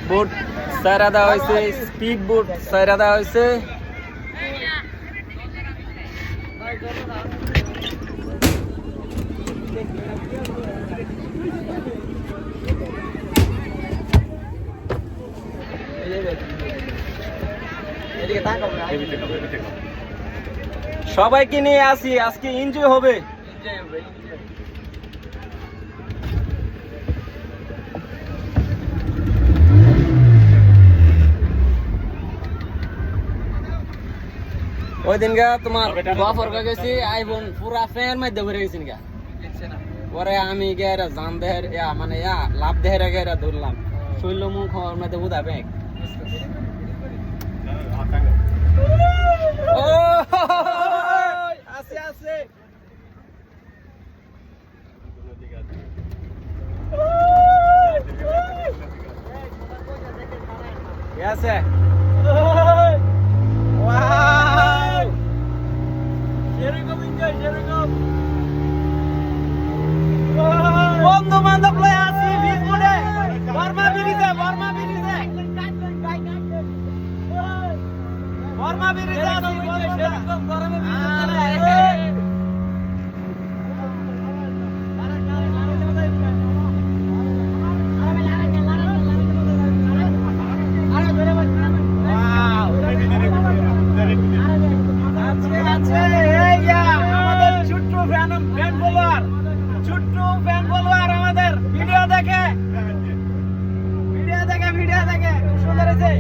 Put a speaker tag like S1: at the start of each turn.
S1: বুট সাইরা দেওয়া হয়েছে, স্পিড বুট সাইরা দেওয়া হয়েছে। সবাইকে নিয়ে আসি, আজকে এনজয় হবে। ওই দিন গা তোমার বাপর গেছি আইফোন পুরা ফ্যান মধ্যে ভরে গেছি গা, পরে আমি গেরা জান দেহের মানে লাভ দেহের গেরা ধরলাম, শৈল মুখ মধ্যে বুধা ব্যাগ। ও আছে আছে আছে বন্ধু বান্ধব লয়ে আসি ভিড়ে বর্মা বিরিজে আসি ভিডিও দেখে খুব সুন্দর হয়েছে।